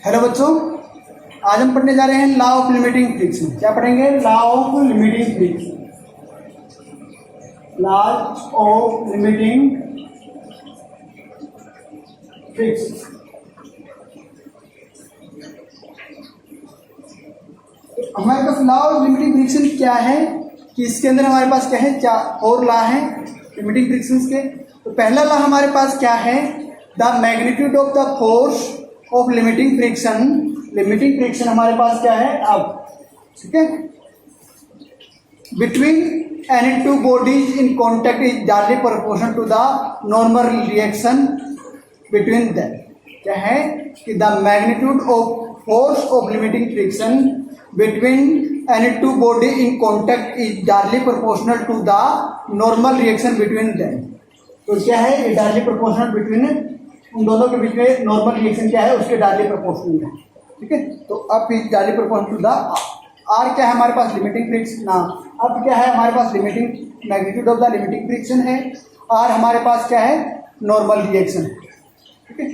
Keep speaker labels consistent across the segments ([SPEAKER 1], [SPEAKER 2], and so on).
[SPEAKER 1] Hello बच्चों, आज हम पढ़ने जा रहे हैं लॉ ऑफ लिमिटिंग फ्रिक्शन। क्या पढ़ेंगे? Law of limiting friction. Law of limiting friction. हमारे पास लॉ ऑफ लिमिटिंग फ्रिक्शन क्या है कि इसके अंदर हमारे पास क्या है, और लॉ है लिमिटिंग फ्रिक्शन के। तो पहला लॉ हमारे पास क्या है, the magnitude of the force of limiting friction. Limiting friction हमारे पास क्या है अब, ठीक है, between any two bodies in contact is directly proportional to the normal reaction between them. क्या है कि the magnitude of force of limiting friction between any two body in contact is directly proportional to the normal reaction between them. तो क्या है, ये directly proportional between उन दोनों के बीच में नॉर्मल रिएक्शन क्या है, उसके डायरेक्टली प्रोपोर्शनल है। ठीक है, तो अब directly proportional to the R क्या है हमारे पास, लिमिटिंग फ्रिक्शन। अब क्या है हमारे पास, limiting magnitude of the limiting friction है। आर हमारे पास क्या है, नॉर्मल रिएक्शन है। ठीक है,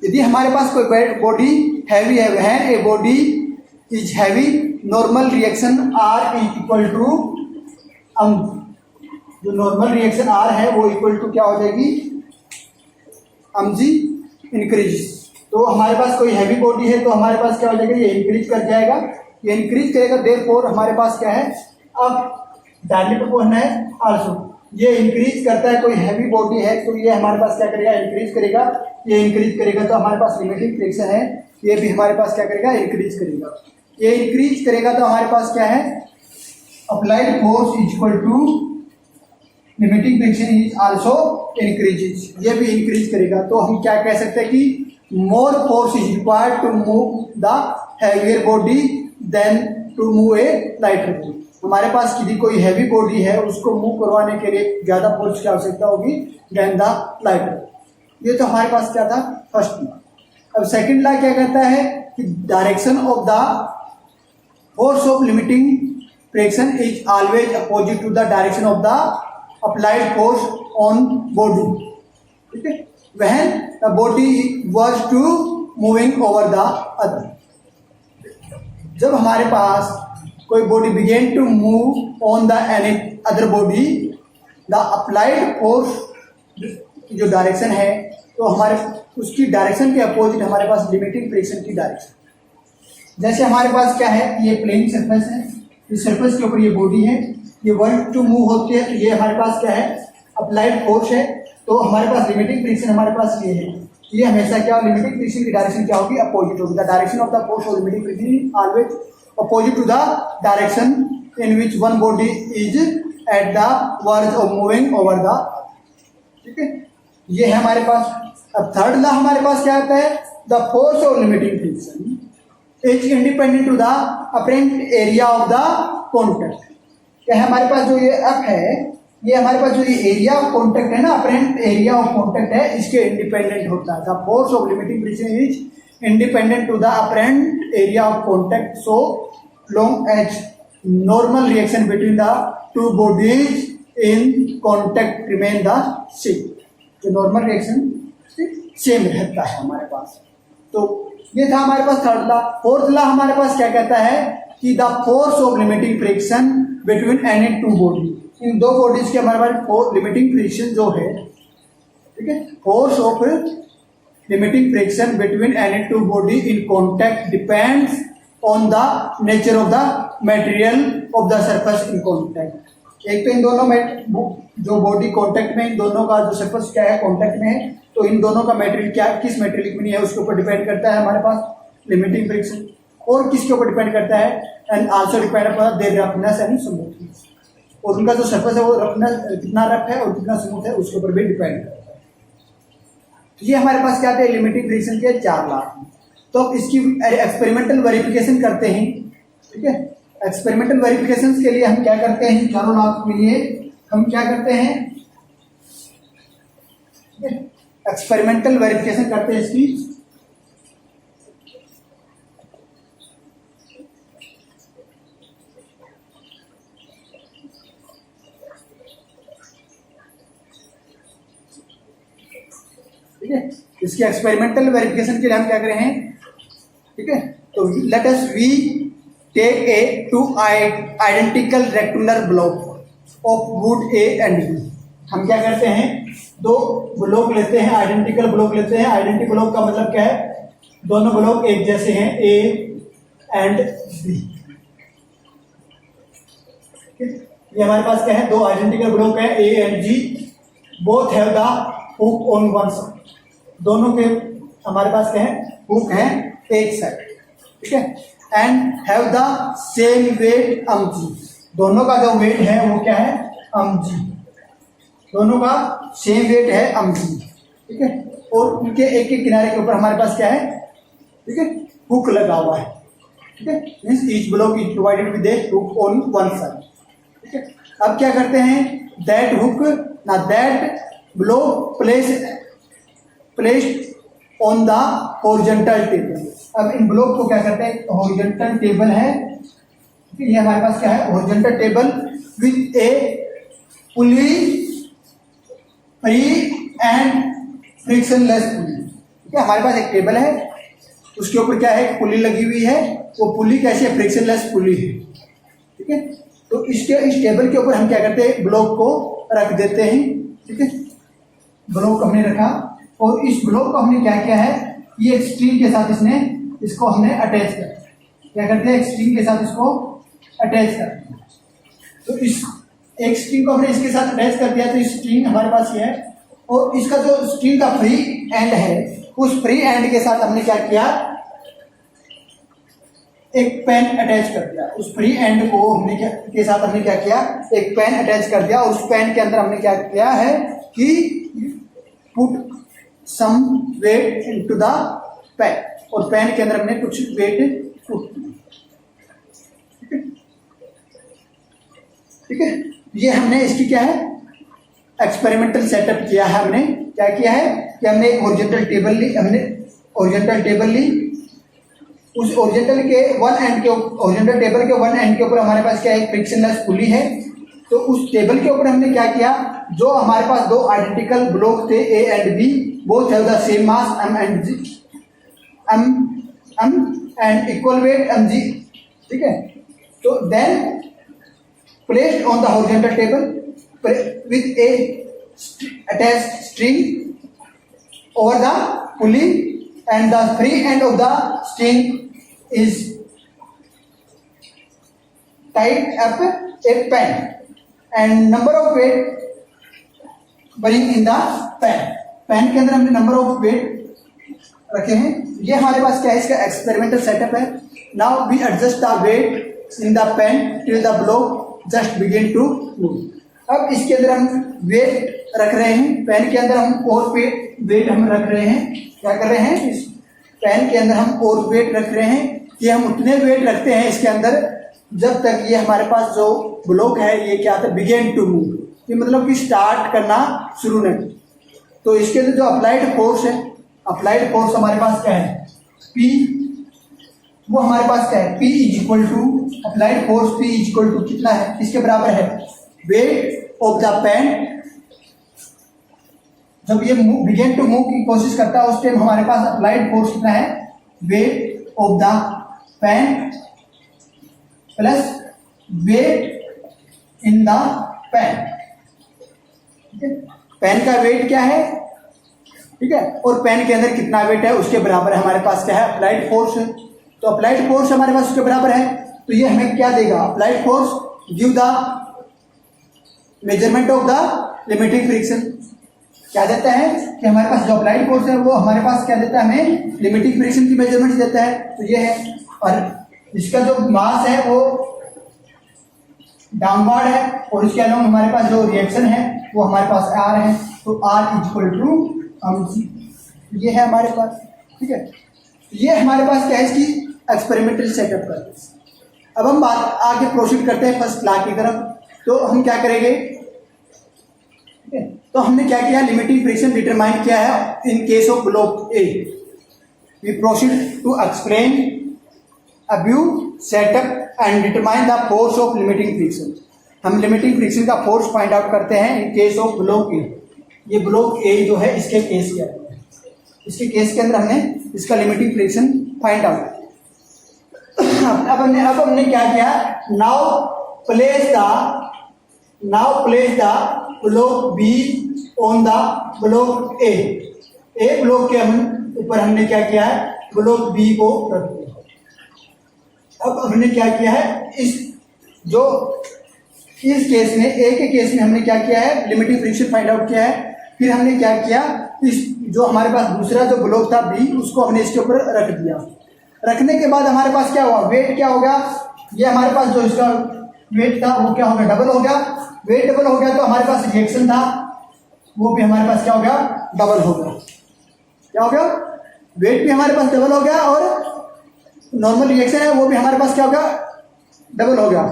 [SPEAKER 1] यदि हमारे पास कोई बॉडी हैवी है, वह a body is heavy, normal reaction R is equal to जो नॉर्मल रिएक्शन आर है वो इक्वल टू क्या हो जाएगी, mg इंक्रीज। तो हमारे पास कोई हैवी बॉडी है तो हमारे पास क्या हो जाएगा, ये इंक्रीज कर जाएगा, ये इंक्रीज करेगा, देयरफॉर हमारे पास क्या है, अब डायरेक्टली प्रोपोर्शनल है आल्सो। ये इंक्रीज करता है, कोई हैवी बॉडी है तो ये हमारे पास क्या करेगा, इंक्रीज करेगा। ये इंक्रीज करेगा तो हमारे पास लिमिटिंग फ्रिक्शन है, ये भी हमारे पास क्या करेगा, इंक्रीज करेगा। ये इंक्रीज करेगा तो हमारे पास क्या है, applied force is equal to limiting friction is also increases. ये भी इंक्रीज करेगा तो हम क्या कह सकते हैं कि more force is required to move the heavier body than to move a lighter body. हमारे पास यदि कोई हैवी बॉडी है उसको मूव करवाने के लिए ज्यादा फोर्स की आवश्यकता होगी देन द लाइटर। ये तो हमारे पास क्या था, फर्स्ट लॉ। अब सेकंड लॉ क्या कहता है कि direction of the force of limiting friction is always opposite to the direction of the applied force on body। ठीक है, when the body was to moving over the other। जब हमारे पास कोई body began to move on the any other body, the applied force की जो direction है तो हमारे उसकी डायरेक्शन के अपोजिट हमारे पास लिमिटिंग फ्रिक्शन की डायरेक्शन। जैसे हमारे पास क्या है, ये प्लेन सरफेस है, इस सरफेस के ऊपर ये बॉडी है, ये वर्ड टू मूव होती है, ये हमारे पास क्या है, अप्लाइड फोर्स है। तो हमारे पास लिमिटिंग फ्रिक्शन हमारे पास ये है, ये हमेशा क्या, लिमिटिंग फ्रिक्शन की डायरेक्शन क्या होगी, अपोजिट होगी। The direction of the force of limiting friction always opposite to the direction in which one body is at the verge of moving over the. ठीक है, ये है हमारे पास। अब थर्ड लॉ हमारे पास क्या आता है, the force of limiting friction is independent to the apparent area of the contact. क्या है हमारे पास, जो ये अप है, ये हमारे पास जो ये एरिया ऑफ कॉन्टैक्ट है ना, अपरेंट एरिया ऑफ कॉन्टैक्ट है, इसके इंडिपेंडेंट होता है। The force of limiting friction is independent to the apparent area of contact so long as normal reaction between the two bodies in contact remain the same. जो normal reaction same रहता है हमारे पास। तो ये था हमारे पास थर्ड लॉ। फोर्थ लॉ हमारे पास क्या कहता है कि the force of limiting friction between any two body, इन दो बॉडीज के हमारे पास लिमिटिंग फ्रिक्शन जो है, ठीक है, force of limiting friction between any two body in contact depends on the nature of the material of the surface in contact. एक तो इन दोनों में जो बॉडी कॉन्टैक्ट में, इन दोनों का जो सरफेस क्या है, कॉन्टैक्ट में है, तो इन दोनों का मटेरियल क्या, किस मटेरियल में है उसके ऊपर डिपेंड करता है हमारे पास लिमिटिंग फ्रिक्शन। और किसके ऊपर डिपेंड करता है, and also depend upon their roughness and smoothness. और उनका जो सरफेस है वो रफनेस कितना रफ है और कितना स्मूथ है उसके ऊपर भी डिपेंड करता है। तो ये हमारे पास क्या थे, लिमिटिंग फ्रिक्शन के चार लॉ। तो अब इसकी एक्सपेरिमेंटल वेरिफिकेशन करते हैं। ठीक है, एक्सपेरिमेंटल वेरिफिकेशन के लिए हम क्या करते हैं, चारों लॉ के लिए हम क्या करते हैं, एक्सपेरिमेंटल वेरिफिकेशन करते हैं इसकी। ठीक है, इसकी एक्सपेरिमेंटल वेरिफिकेशन के लिए हम क्या कर रहे हैं, ठीक है। तो let us we take a two identical rectangular block of wood A and B. हम क्या करते हैं, दो ब्लॉक लेते हैं, आइडेंटिकल ब्लॉक लेते हैं। आइडेंटिकल ब्लॉक का मतलब क्या है, दोनों ब्लॉक एक जैसे हैं, ए एंड बी। ये हमारे पास क्या है, दो आइडेंटिकल ब्लॉक है, A and G, both have the hook on one side. दोनों के हमारे पास क्या है, हुक है एक साइड, ठीक है। And have the same weight mg। दोनों का जो वेट है वो क्या है, mg। दोनों का सेम वेट है mg, ठीक है। और उनके एक एक किनारे के ऊपर हमारे पास क्या है, ठीक है, हुक लगा हुआ है, ठीक है। Means each block is provided with A hook on one side, ठीक है। अब क्या करते हैं, दैट हुक ना that block placed on the horizontal table. अब इन ब्लॉक को क्या करते हैं, हॉरिजॉन्टल टेबल है, ये हमारे पास क्या है, horizontal table with a pulley free and frictionless pulley, ठीक है। हमारे पास एक टेबल है, उसके ऊपर क्या है, पुली लगी हुई है। वो पुली कैसी है, फ्रिक्शनलेस पुली है, ठीक है। तो इस टेबल के ऊपर हम क्या करते हैं, ब्लॉक को रख देते हैं, ठीक है। ब्लॉक हमने रखा और इस ब्लॉक को हमने क्या किया है, ये एक स्ट्रिंग के साथ इसको हमने अटैच कर दिया। क्या करते हैं, एक स्ट्रिंग के साथ इसको अटैच कर दिया। तो इस एक स्ट्रिंग को हमने इसके साथ अटैच कर दिया, तो इस स्ट्रिंग हमारे पास ये है। और इसका जो स्ट्रिंग का फ्री एंड है, उस फ्री एंड के साथ हमने क्या किया, एक पेन अटैच कर दिया। उस फ्री एंड को हमने के साथ हमने क्या किया, एक पेन अटैच कर दिया। और उस पेन के अंदर हमने क्या किया है कि put some weight into the pan, और पेन के अंदर हमने कुछ वेट पुट किया, ठीक है। ये हमने इसकी क्या है, एक्सपेरिमेंटल सेटअप किया है। हमने क्या किया है कि हमने एक हॉरिजॉन्टल टेबल ली, उस हॉरिजॉन्टल टेबल के वन एंड के ऊपर हमारे पास क्या है, फ्रिक्शनलेस पुली है। तो उस टेबल के ऊपर हमने क्या किया, जो हमारे पास दो आइडेंटिकल ब्लॉक थे A and B, both have the same mass m and equal weight mg, ठीक है। तो then placed on the horizontal table with a attached string over the pulley, and the free end of the string is tied up a pen, and number of weight bring in the pen। Pan के अंदर हमने number of weight रखे हैं। ये हमारे पास क्या है, इसका एक्सपेरिमेंटल सेटअप है। Now we adjust the weight in the pan till the block just begin to move. अब इसके अंदर हम वेट रख रहे हैं, पेन के अंदर हम और वेट हम रख रहे हैं। क्या कर रहे हैं, इस पेन के अंदर हम और वेट रख रहे हैं कि हम उतने वेट रखते हैं इसके अंदर जब तक ये हमारे पास जो ब्लॉक है ये क्या था, बिगिन टू मूव, ये मतलब कि स्टार्ट करना शुरू नहीं। तो इसके अंदर जो अप्लाइड फोर्स है, अप्लाइड फोर्स हमारे पास क्या है, P, वो हमारे पास क्या है, P is equal to applied force, P is equal to कितना है, किसके बराबर है, वेट ऑफ द पेन। जब ये बिगिन टू मूव की कोशिश करता है उस टाइम हमारे पास अप्लाइड फोर्स कितना है, weight of the pan plus weight in the pan, ठीक है। पेन का वेट क्या है, ठीक है, और पेन के अंदर कितना वेट है उसके बराबर हमारे पास क्या है, अप्लाइड फोर्स है। तो अप्लाइड फोर्स हमारे पास उसके बराबर है। तो ये हमें क्या देगा, applied force give the measurement of the limiting friction. क्या देता है कि हमारे पास जो अप्लाइड फोर्स है वो हमारे पास क्या देता है, हमें लिमिटिंग फ्रिक्शन की मेजरमेंट देता है। तो ये है, और इसका जो मास है वो डाउनवर्ड है, और इसके अलावा हमारे पास जो रिएक्शन है वो हमारे पास R है। तो R is equal to mg, ये है हमारे पास, ठीक है। ये हमारे पास क्या है, इसकी एक्सपेरिमेंटल सेटअप करते हैं। अब हम बात आगे प्रोसीड करते हैं फर्स्ट लॉ की तरफ। तो हम क्या करेंगे, ठीक है, तो हमने क्या किया, लिमिटिंग फ्रिक्शन डिटरमाइन किया है in case of block A. We proceed to explain above setup and determine the force of limiting friction. हम लिमिटिंग फ्रिक्शन का फोर्स फाइंड आउट करते हैं in case of block A. ये block A जो है इसके केस क्या है, इसके केस के अंदर हमने इसका लिमिटिंग फ्रिक्शन फाइंड आउट। अब हमने क्या किया, now place the block be on the block A block के ऊपर हमने क्या किया है, ब्लॉक बी को रख दिया। अब हमने क्या किया है, इस केस में, ए के केस में हमने क्या किया है, लिमिटिंग फ्रिक्शन फाइंड आउट किया है। फिर हमने क्या किया, इस जो हमारे पास दूसरा जो ब्लॉक था बी, उसको हमने इसके ऊपर रख दिया। रखने के बाद हमारे पास क्या हुआ, वेट क्या हो गया, ये हमारे पास जो इसका वेट था वो क्या हो गया, डबल हो गया। वेट डबल हो गया तो हमारे पास रिएक्शन था वो भी हमारे पास क्या हो गया, डबल हो गया। क्या हो गया, वेट भी हमारे पास डबल हो गया और नॉर्मल रिएक्शन है वो भी हमारे पास क्या हो गया, डबल हो गया।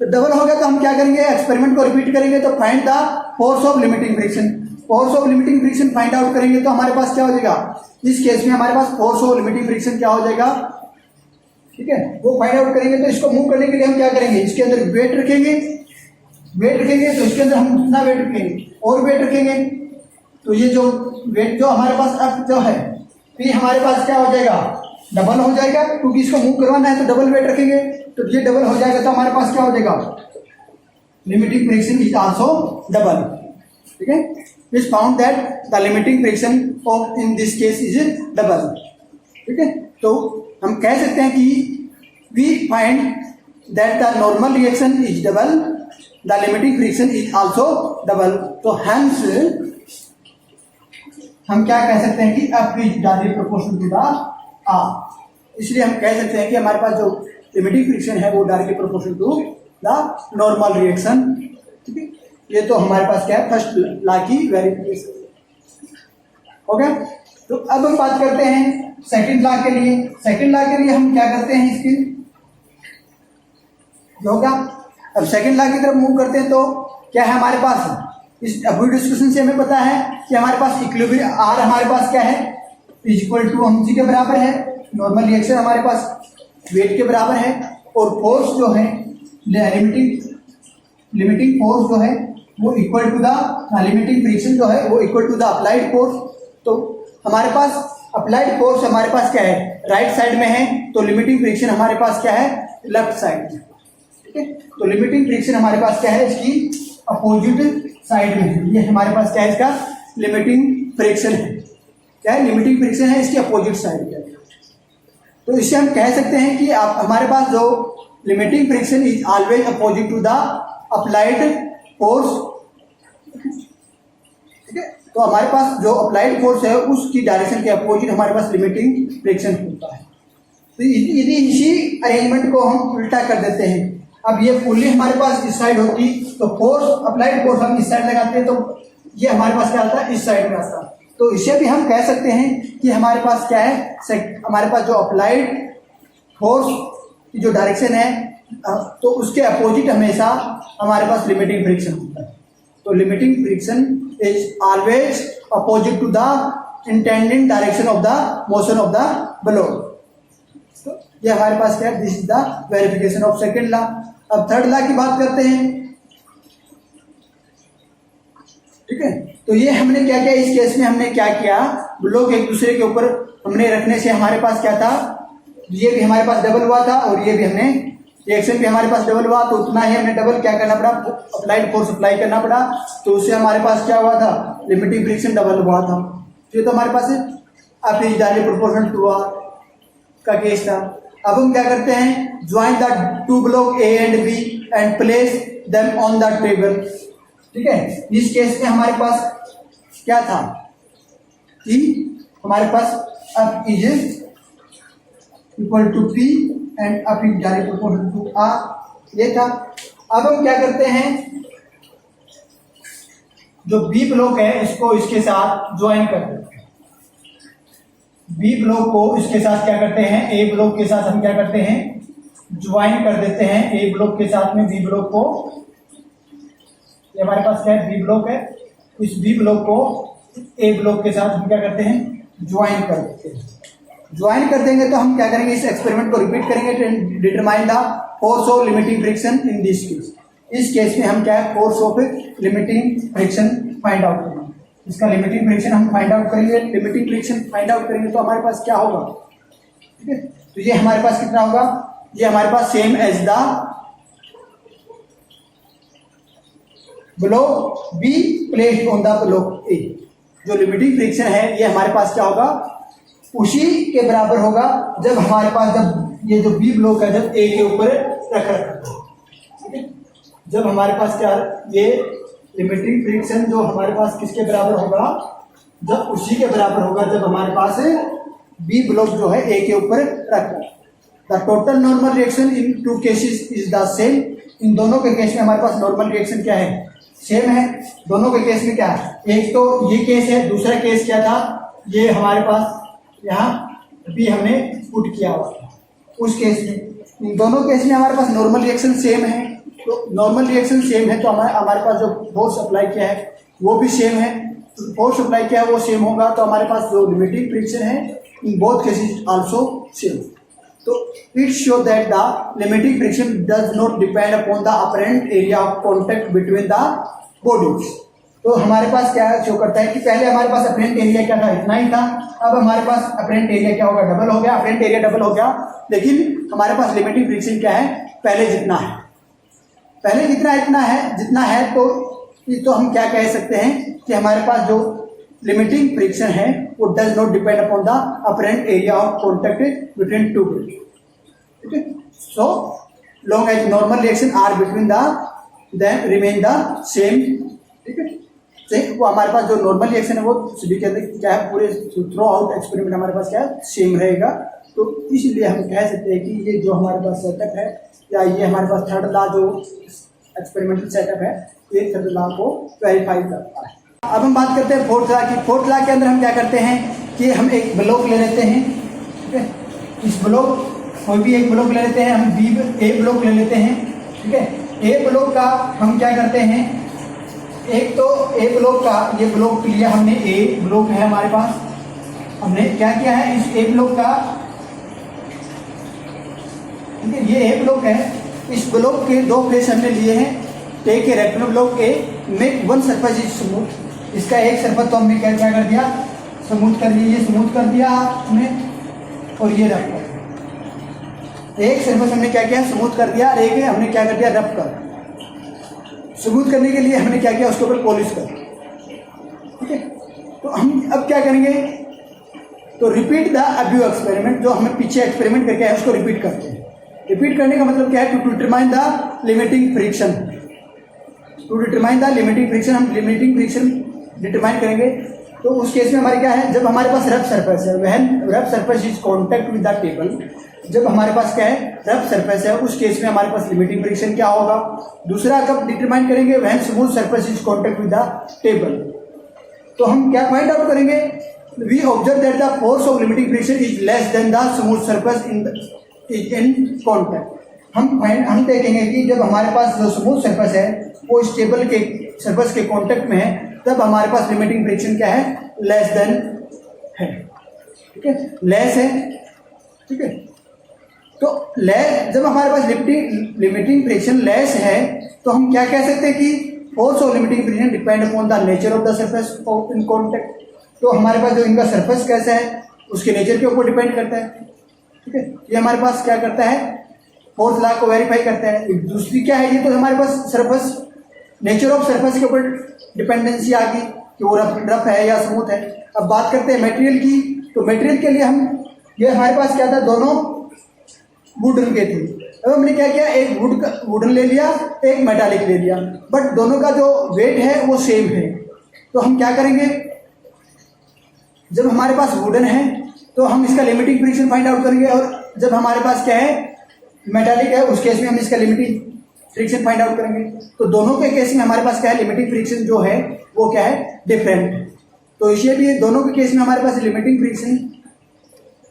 [SPEAKER 1] तो डबल हो गया तो हम क्या करेंगे, एक्सपेरिमेंट को रिपीट करेंगे। तो find the force of limiting friction, force of limiting friction find out करेंगे तो हमारे पास क्या हो जाएगा, इस केस में हमारे पास फोर्स ऑफ लिमिटिंग फ्रिक्शन क्या हो जाएगा, ठीक है, वो फाइंड आउट करेंगे। तो इसको मूव करने के लिए हम क्या करेंगे, इसके अंदर वेट रखेंगे तो इसके अंदर हम कितना वेट रखेंगे, और वेट रखेंगे। तो ये जो वेट जो हमारे पास अब जो है, फिर हमारे पास क्या हो जाएगा, डबल हो जाएगा, क्योंकि इसको मूव करवाना है तो डबल वेट रखेंगे। तो ये डबल हो जाएगा तो हमारे पास क्या हो जाएगा, limiting friction is also double. ठीक है, it's found that the limiting friction of in this case is double. ठीक है, तो हम कह सकते हैं कि we find that the normal reaction is double, the limiting friction is also double. तो हेंस हम क्या कह सकते हैं कि F is directly proportional to the R। इसलिए हम कह सकते हैं कि हमारे पास जो लिमिटिंग फ्रिक्शन है वो directly proportional to the normal reaction. ठीक है, ये तो हमारे पास क्या है, फर्स्ट लॉ की वेरिफिकेशन हो गया। तो अब हम बात करते हैं सेकंड लॉ के लिए। सेकंड लॉ के लिए हम क्या करते हैं, इसकी जो होगा, अब सेकंड लॉ की तरफ मूव करते हैं तो क्या है हमारे पास, इस अभी डिस्कशन से हमें पता है कि हमारे पास इक्विलिब्रियम आर हमारे पास क्या है, इज इक्वल टू mg के बराबर है। नॉर्मल रिएक्शन हमारे पास वेट के बराबर है, और फोर्स जो है लिमिटिंग फोर्स जो है वो equal to the limiting friction जो है वो equal to the applied force. तो हमारे पास अप्लाइड फोर्स हमारे पास क्या है, राइट साइड में है, तो लिमिटिंग फ्रिक्शन हमारे पास क्या है, लेफ्ट साइड में। ठीक है, तो लिमिटिंग फ्रिक्शन हमारे पास क्या है, इसकी अपोजिट साइड में है। ये हमारे पास क्या है, इसका लिमिटिंग फ्रिक्शन है। क्या है, लिमिटिंग फ्रिक्शन है, इसकी अपोजिट साइड में। तो इससे हम कह सकते हैं कि आप हमारे पास जो limiting friction is always opposite to the applied force. ठीक है, तो हमारे पास जो अप्लाइड फोर्स है उसकी डायरेक्शन के अपोजिट हमारे पास लिमिटिंग फ्रिक्शन होता है। तो यदि इसी अरेंजमेंट को हम उल्टा कर देते हैं, अब ये फुल्ली हमारे पास इस साइड होती तो फोर्स अप्लाइड फोर्स हम इस साइड लगाते हैं, तो ये हमारे पास क्या आता है, इस साइड में आता है। तो इसे भी हम कह सकते हैं कि हमारे पास क्या है, हमारे पास जो अप्लाइड फोर्स की जो डायरेक्शन है तो उसके अपोजिट हमेशा हमारे पास लिमिटिंग फ्रिक्शन होता है। तो limiting friction is always opposite to the intended direction of the motion of the block. तो ये हमारे पास क्या है, this is the verification of second law. अब थर्ड लॉ की बात करते हैं। ठीक है, तो ये हमने क्या किया, इस केस में हमने क्या किया, ब्लॉक एक दूसरे के ऊपर हमने रखने से हमारे पास क्या था, ये भी हमारे पास डबल हुआ था और ये भी हमने रिएक्शन भी हमारे पास डबल हुआ, तो उतना ही हमने डबल क्या करना पड़ा, अप्लाइड फोर्स अप्लाई करना पड़ा। तो उससे हमारे पास क्या हुआ था, लिमिटिंग फ्रिक्शन डबल हुआ था। ये तो हमारे पास आप is directly proportional to R का केस था। अब हम क्या करते हैं, join the two block A and B and place them on the table. ठीक है, इस केस में हमारे पास क्या था कि हमारे पास अब is equal to P and अब is direct proportional to R, ये था। अब हम क्या करते हैं, जो बी ब्लॉक है इसको इसके साथ ज्वाइन कर देते हैं। बी ब्लॉक को इसके साथ क्या करते हैं, ए ब्लॉक के साथ हम क्या करते हैं, ज्वाइन कर देते हैं। ए ब्लॉक के साथ में बी ब्लॉक को, ये हमारे पास क्या है, बी ब्लॉक है, इस बी ब्लॉक को ए ब्लॉक के साथ हम क्या करते हैं, ज्वाइन कर देते हैं। ज्वाइन कर देंगे तो हम क्या करेंगे, इस एक्सपेरिमेंट को रिपीट करेंगे, determine the force of limiting friction in this case. इस केस में हम क्या है, force of limiting friction find out करेंगे। इसका लिमिटिंग फ्रिक्शन हम फाइंड आउट करेंगे। लिमिटिंग फ्रिक्शन फाइंड आउट करेंगे तो हमारे पास क्या होगा, ठीक है, तो ये हमारे पास कितना होगा, ये हमारे पास same as the block B placed on the block A. जो लिमिटिंग फ्रिक्शन है ये हमारे पास क्या होगा, उसी के बराबर होगा जब हमारे पास, जब ये जो बी ब्लॉक है जब ए के ऊपर रखा, ठीक है। जब हमारे पास क्या, ये लिमिटिंग फ्रिक्शन जो हमारे पास किसके बराबर होगा, जब उसी के बराबर होगा जब हमारे पास बी ब्लॉक जो है ए के ऊपर रखा। The total normal reaction in two cases is the same. इन दोनों के केस में हमारे पास नॉर्मल रिएक्शन क्या है, सेम है। दोनों के केस में क्या है, एक तो ये केस है, दूसरा केस क्या था, ये हमारे पास यहाँ बी हमने पुट किया हुआ था उस केस में। इन दोनों केस में हमारे पास नॉर्मल रिएक्शन सेम है। तो नॉर्मल रिएक्शन सेम है तो हमारे पास जो फोर्स अप्लाई किया है वो भी सेम है। तो फोर्स अप्लाई किया है वो सेम होगा तो हमारे पास जो लिमिटिंग फ्रिक्शन है in both cases also same. तो it show that the limiting friction does not depend upon the apparent area of contact between the bodies. तो हमारे पास क्या शो करता है कि पहले हमारे पास अपरेंट एरिया क्या था, इतना ही था। अब हमारे पास अपरेंट एरिया क्या होगा, डबल हो गया। अपरेंट एरिया डबल हो गया, लेकिन हमारे पास लिमिटिंग फ्रिक्शन क्या है, पहले जितना है। पहले जितना है तो हम क्या कह सकते हैं कि हमारे पास जो लिमिटिंग फ्रिक्शन है वो does not depend upon the apparent area of contact between two bodies. ठीक है, so long as normal reaction R between the then remain the same. ठीक है, वो हमारे पास जो नॉर्मल रिएक्शन है वो सभी के अंदर क्या है, पूरे थ्रू आउट एक्सपेरिमेंट हमारे पास क्या है, सेम रहेगा। तो इसलिए हम कह सकते हैं कि ये जो हमारे पास सेटअप है या ये हमारे पास थर्ड लॉ जो एक्सपेरिमेंटल सेटअप है ये थर्ड लॉ को वेरीफाई करता है। अब हम बात करते हैं फोर्थ लॉ की। फोर्थ लॉ के अंदर हम क्या करते हैं कि हम एक ब्लॉक ले लेते हैं। ठीक है, इस ब्लॉक कोई भी एक ब्लॉक ले लेते हैं, हम बी ए ब्लॉक ले लेते हैं। ठीक है, ए ब्लॉक का हम क्या करते हैं, एक तो ए ब्लॉक का ये ब्लॉक लिया हमने, ए ब्लॉक है हमारे पास, हमने क्या किया है इस ए ब्लॉक का, ठीक है, ये ए ब्लॉक है। इस ब्लॉक के दो फेस हमने लिए हैं, take a rectangular block A, make one surface is smooth. इसका एक सरफेस तो हमने क्या कर दिया, स्मूथ कर दिया, ये स्मूथ कर दिया हमने, और ये रफ कर। एक सरफेस हमने क्या किया, स्मूथ कर दिया, और एक हमने क्या कर दिया, रफ कर। स्मूथ करने के लिए हमने क्या किया, उसके ऊपर पॉलिश कर। ठीक है, तो हम अब क्या करेंगे, तो रिपीट द अब्यू एक्सपेरिमेंट, जो हमें पीछे एक्सपेरिमेंट करके आए उसको रिपीट करते हैं। रिपीट करने का मतलब क्या है, to determine the limiting friction. To determine the limiting friction, हम लिमिटिंग फ्रिक्शन डिटरमाइन करेंगे। तो उस केस में हमारे क्या है, जब हमारे पास रफ सरफेस है, when rough surface is contact with the table, जब हमारे पास क्या है, रफ सरफेस है, उस केस में हमारे पास लिमिटिंग फ्रिक्शन क्या होगा। दूसरा कब डिटरमाइन करेंगे, when smooth surface is contact with the table. तो हम क्या फाइंड आउट करेंगे, we observe that the force of limiting friction is less than the smooth surface in contact. हम देखेंगे कि जब हमारे पास जो स्मूथ सरफेस है वो इस टेबल के सरफेस के कॉन्टैक्ट में है, तब हमारे पास लिमिटिंग फ्रिक्शन क्या है, लेस देन है। ठीक है, लेस है। ठीक है, तो लेस, जब हमारे पास लिमिटिंग फ्रिक्शन लेस है तो हम क्या कह सकते हैं कि force of limiting friction depend upon the nature of the surface of in contact. तो हमारे पास जो इनका सरफेस कैसा है उसके नेचर के ऊपर डिपेंड करता है। ठीक है, ये हमारे पास क्या करता है, फोर्थ लॉ को वेरीफाई करता है। दूसरी क्या है, ये तो हमारे पास सरफेस, नेचर ऑफ सरफेस के ऊपर डिपेंडेंसी आ गई कि वो रफ है या स्मूथ है। अब बात करते हैं मटेरियल की। तो मटेरियल के लिए हम, ये हमारे पास क्या था, दोनों वुडन के थे। अब हमने क्या किया, एक वुडन ले लिया, एक मेटालिक ले लिया, बट दोनों का जो वेट है वो सेम है। तो हम क्या करेंगे, जब हमारे पास वुडन है तो हम इसका लिमिटिंग फ्रिक्शन फाइंड आउट करेंगे, और जब हमारे पास क्या है, मेटालिक है, उस केस में हम इसका लिमिटिंग फ्रिक्शन फाइंड आउट करेंगे। तो दोनों के केस में हमारे पास क्या है, लिमिटिंग फ्रिक्शन जो है वो क्या है, डिफरेंट है। तो इसलिए दोनों के केस में हमारे पास लिमिटिंग फ्रिक्शन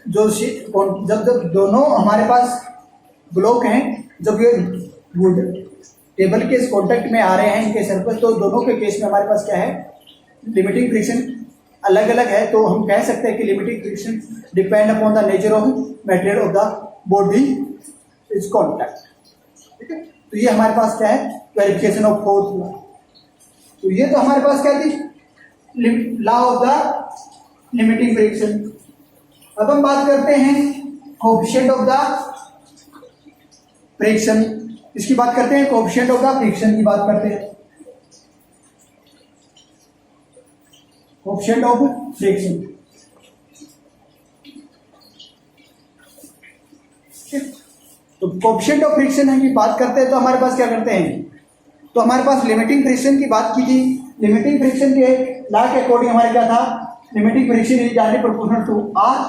[SPEAKER 1] जो जब दोनों हमारे पास ब्लॉक हैं, जब ये वुड टेबल के कॉन्टैक्ट में आ रहे हैं इनके सरफेस, तो दोनों के केस में हमारे पास क्या है, लिमिटिंग फ्रिक्शन अलग अलग है। तो हम कह सकते हैं कि limiting friction depend upon the nature of material of the body is contact. ठीक है, तो ये हमारे पास क्या है, वेरिफिकेशन ऑफ फोर्थ लॉ। तो ये तो हमारे पास क्या थी, law of the limiting friction. अब हम बात करते हैं कोएफिशिएंट ऑफ द फ्रिक्शन, इसकी बात करते हैं, कोएफिशिएंट ऑफ द फ्रिक्शन की बात करते हैं, कोएफिशिएंट ऑफ फ्रिक्शन। तो कोएफिशिएंट ऑफ फ्रिक्शन की बात करते हैं तो हमारे पास क्या करते हैं, तो हमारे पास लिमिटिंग फ्रिक्शन की बात की थी। लिमिटिंग फ्रिक्शन के लॉ के अकॉर्डिंग हमारे क्या था, limiting friction is directly proportional to R.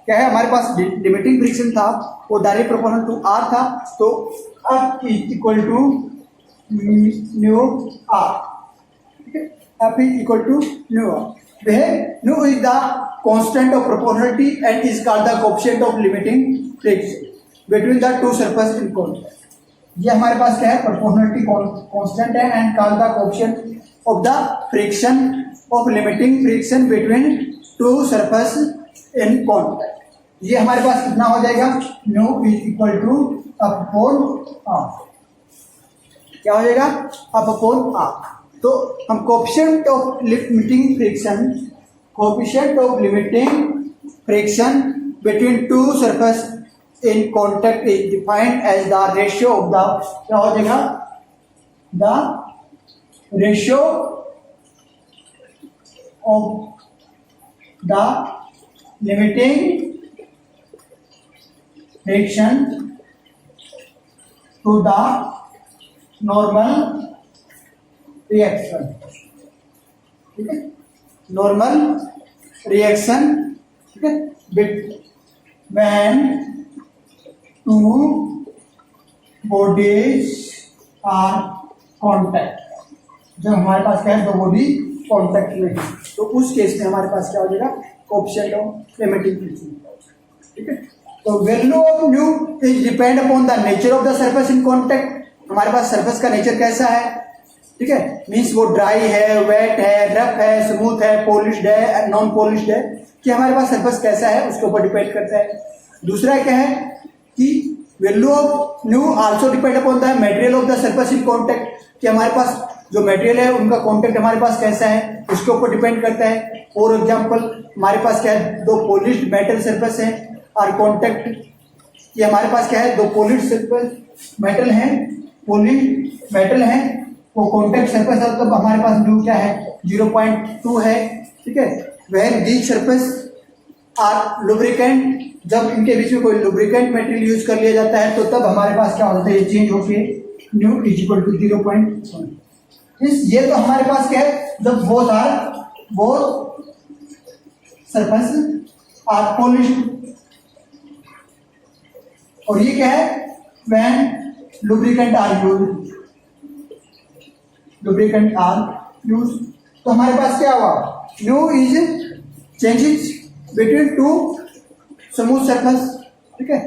[SPEAKER 1] क्या है हमारे पास लिमिटिंग फ्रिक्शन था वो डायरेक्ट प्रोपोर्शनल टू आर था, तो F is equal to new R, ठीक है, F is equal to new R, where nu is the constant of proportionality and is called the coefficient of limiting friction between the two surfaces in contact। ये हमारे पास क्या है, proportionality constant है and called the coefficient of the friction of limiting friction between two surface in contact. ये हमारे पास कितना हो जाएगा, nu is equal to upon R, क्या हो जाएगा, अपॉन आर। तो हम coefficient of limiting friction, coefficient of limiting friction between two surface in contact is defined as the ratio of the, क्या हो जाएगा, the ratio of the limiting friction to the normal reaction, ठीक है, normal reaction, ठीक है, when two bodies are contact, जब हमारे पास क्या है, दो बॉडी कॉन्टैक्ट में है, तो उस केस में हमारे पास क्या हो जाएगा, कोएफिशिएंट ऑफ लिमिटिंग फ्रिक्शन, ठीक है। तो value of new is depend upon the nature of the surface in contact. हमारे पास सरफेस का नेचर कैसा है, ठीक है, मीन्स वो ड्राई है, वेट है, रफ है, स्मूथ है, पॉलिश्ड है, नॉन पॉलिश्ड है, कि हमारे पास सरफेस कैसा है उसके ऊपर डिपेंड करता है। दूसरा क्या है कि value of new also depend upon the material of the surface in contact, कि हमारे पास जो मटेरियल है उनका कांटेक्ट हमारे पास कैसा है उसके ऊपर डिपेंड करता है। फॉर एग्जांपल हमारे पास क्या है, दो पॉलिश्ड मेटल सरफेस है और कांटेक्ट, ये हमारे पास क्या है, दो पॉलिश्ड सरफेस मेटल है, पॉलिश्ड मेटल है, वो कांटेक्ट सरफेस है, तब हमारे पास न्यू क्या है, 0.2 है, ठीक है। Where these surface are lubricant, जब इनके बीच में कोई लुब्रिकेंट मटेरियल यूज कर लिया जाता है तो तब हमारे पास क्या होता है, ये चेंज होके न्यू इज इक्वल टू 0.1। ये तो हमारे पास क्या है, जब बोथ सरफेस आर पॉलिश्ड, और ये क्या है, when lubricant are used, lubricant are use, तो हमारे पास क्या हुआ, nu is changes between two smooth surface, ठीक है।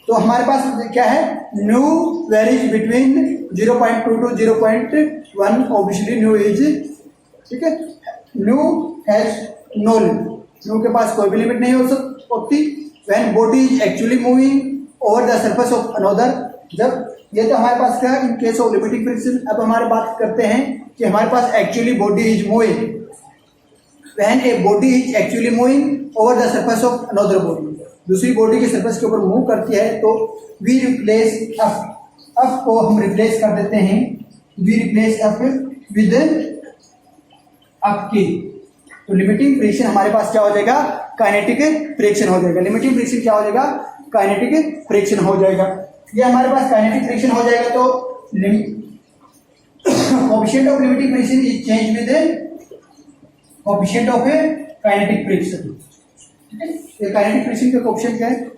[SPEAKER 1] तो हमारे पास क्या है, nu varies between 0.2 to 0.1, obviously nu is, ठीक है, nu has no limit, nu के पास कोई भी लिमिट नहीं हो सकती। When body is actually moving over the surface of another, जब ये तो हमारे पास क्या है, in case of limiting friction. अब हमारे बात करते हैं कि हमारे पास actually body is moving, when a body is actually moving over the surface of another body, दूसरी बॉडी के सरफेस के ऊपर मूव करती है, तो वी रिप्लेस एफ को हम रिप्लेस कर देते हैं, we replace F with F की, तो लिमिटिंग फ्रिक्शन हमारे पास क्या हो जाएगा, काइनेटिक फ्रिक्शन हो जाएगा। लिमिटिंग फ्रिक्शन क्या हो जाएगा, काइनेटिक फ्रिक्शन हो जाएगा। ये हमारे पास काइनेटिक फ्रिक्शन हो जाएगा, तो coefficient of limiting friction is change with coefficient of kinetic friction, ठीक है। ये काइनेटिक फ्रिक्शन का कोएफिशिएंट क्या है,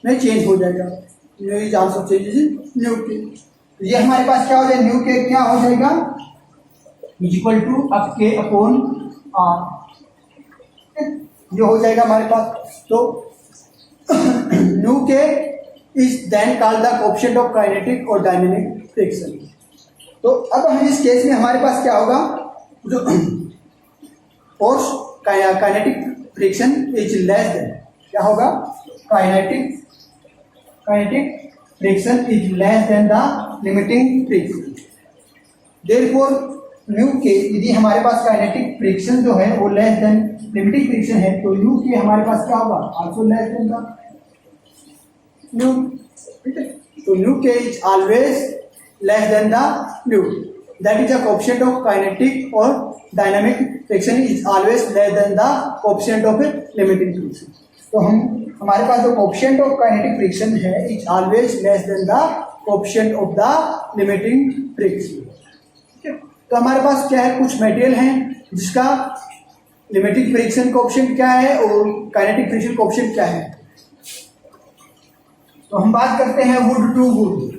[SPEAKER 1] नहीं चेंज हो जाएगा, nu is also changes new के, तो ये हमारे पास क्या हो जाएगा, न्यू के क्या हो जाएगा, इज इक्वल टू अप के अपॉन आर, ये हो जाएगा हमारे पास। तो न्यू के is then called the coefficient of kinetic और डायनेमिक फ्रिक्शन। तो अब हम इस केस में हमारे पास क्या होगा, जो force kinetic friction is less then, क्या होगा, kinetic friction is less than the limiting friction. Therefore new के, यदि हमारे पास काइनेटिक फ्रिक्शन जो है वो लेस देन लिमिटिंग फ्रिक्शन है, तो न्यू के हमारे पास क्या होगा, also less than the new, ठीक है। तो nu k is always less than the nu. That is the coefficient of kinetic or dynamic friction is always less than the coefficient of limiting friction. तो हमारे पास जो coefficient of kinetic friction है is always less than the coefficient of the limiting friction. ठीक है, तो हमारे पास क्या है, कुछ मटेरियल है जिसका लिमिटिंग फ्रिक्शन कोएफिशिएंट क्या है और काइनेटिक फ्रिक्शन कोएफिशिएंट क्या है. तो हम बात करते हैं वुड टू वुड.